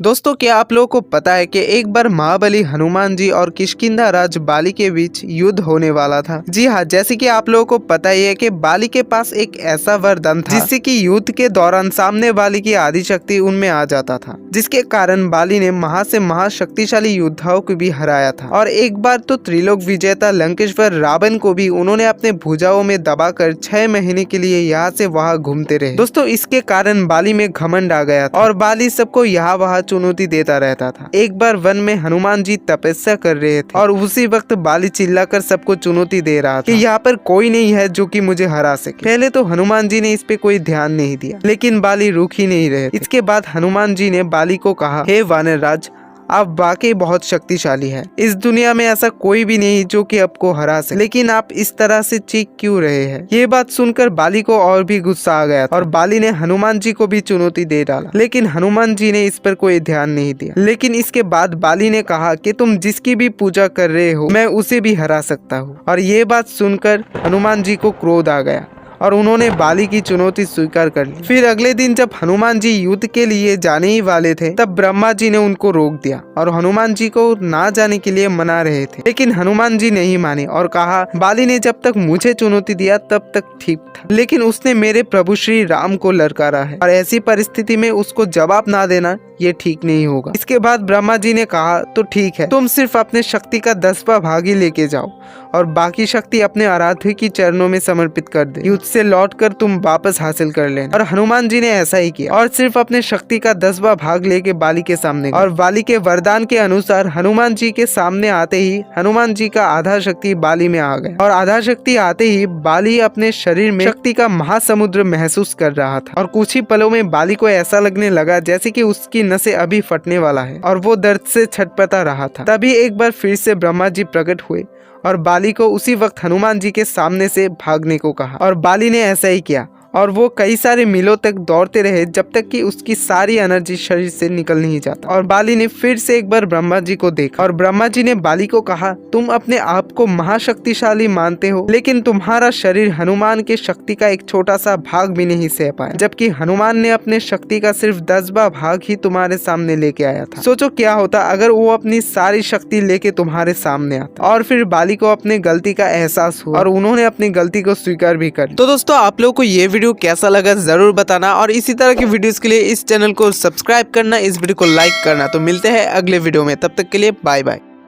दोस्तों, क्या आप लोगों को पता है कि एक बार महाबली हनुमान जी और किष्किंधा राज बाली के बीच युद्ध होने वाला था। जी हाँ, जैसे कि आप लोगों को पता ही है कि बाली के पास एक ऐसा वरदान था जिससे कि युद्ध के दौरान सामने वाली की आदि शक्ति उनमें आ जाता था, जिसके कारण बाली ने से महाशक्तिशाली योद्धाओं को भी हराया था। और एक बार तो त्रिलोक विजेता लंकेश्वर रावण को भी उन्होंने अपने भुजाओं में दबाकर 6 महीने के लिए यहाँ से वहाँ घूमते रहे। दोस्तों, इसके कारण बाली में घमंड आ गया था और बाली सबको यहाँ वहाँ चुनौती देता रहता था। एक बार वन में हनुमान जी तपस्या कर रहे थे और उसी वक्त बाली चिल्लाकर सबको चुनौती दे रहा था कि यहाँ पर कोई नहीं है जो कि मुझे हरा सके। पहले तो हनुमान जी ने इस पे कोई ध्यान नहीं दिया, लेकिन बाली रुक ही नहीं रहे। इसके बाद हनुमान जी ने बाली को कहा, हे वानर राज, आप वाकई बहुत शक्तिशाली है। इस दुनिया में ऐसा कोई भी नहीं जो कि आपको हरा सके, लेकिन आप इस तरह से चीख क्यों रहे हैं? ये बात सुनकर बाली को और भी गुस्सा आ गया और बाली ने हनुमान जी को भी चुनौती दे डाला, लेकिन हनुमान जी ने इस पर कोई ध्यान नहीं दिया। लेकिन इसके बाद बाली ने कहा कि तुम जिसकी भी पूजा कर रहे हो, मैं उसे भी हरा सकता हूँ। और ये बात सुनकर हनुमान जी को क्रोध आ गया और उन्होंने बाली की चुनौती स्वीकार कर ली। फिर अगले दिन जब हनुमान जी युद्ध के लिए जाने ही वाले थे, तब ब्रह्मा जी ने उनको रोक दिया और हनुमान जी को ना जाने के लिए मना रहे थे, लेकिन हनुमान जी नहीं माने और कहा, बाली ने जब तक मुझे चुनौती दिया तब तक ठीक था, लेकिन उसने मेरे प्रभु श्री राम को ललकारा है और ऐसी परिस्थिति में उसको जवाब ना देना ये ठीक नहीं होगा। इसके बाद ब्रह्मा जी ने कहा, तो ठीक है, तुम सिर्फ अपने शक्ति का 10वां भाग ही लेके जाओ और बाकी शक्ति अपने आराध्य की चरणों में समर्पित कर दे। युद्ध से लौटकर तुम वापस हासिल कर लेना। और हनुमान जी ने ऐसा ही किया और सिर्फ अपने शक्ति का 10वां भाग लेके बाली के सामने गए। और बाली के वरदान के अनुसार हनुमान जी के सामने आते ही हनुमान जी का आधा शक्ति बाली में आ गया और आधा शक्ति आते ही बाली अपने शरीर में शक्ति का महासमुद्र महसूस कर रहा था। और कुछ ही पलों में बाली को ऐसा लगने लगा जैसे कि उसकी नसें अभी फटने वाला है और वो दर्द से छटपटा रहा था। तभी एक बार फिर से ब्रह्मा जी प्रकट हुए और बाली को उसी वक्त हनुमान जी के सामने से भागने को कहा और बाली ने ऐसा ही किया और वो कई सारे मीलों तक दौड़ते रहे जब तक कि उसकी सारी एनर्जी शरीर से निकल नहीं जाता। और बाली ने फिर से एक बार ब्रह्मा जी को देखा और ब्रह्मा जी ने बाली को कहा, तुम अपने आप को महाशक्तिशाली मानते हो, लेकिन तुम्हारा शरीर हनुमान के शक्ति का एक छोटा सा भाग भी नहीं सह पाया, जबकि हनुमान ने अपने शक्ति का सिर्फ 10वां भाग ही तुम्हारे सामने लेके आया था। सोचो क्या होता अगर वो अपनी सारी शक्ति लेके तुम्हारे सामने आता। और फिर बाली को अपने गलती का एहसास हुआ और उन्होंने अपनी गलती को स्वीकार भी कर। तो दोस्तों, आप लोगों को ये वीडियो कैसा लगा जरूर बताना और इसी तरह की वीडियोस के लिए इस चैनल को सब्सक्राइब करना, इस वीडियो को लाइक करना। तो मिलते हैं अगले वीडियो में, तब तक के लिए बाय बाय।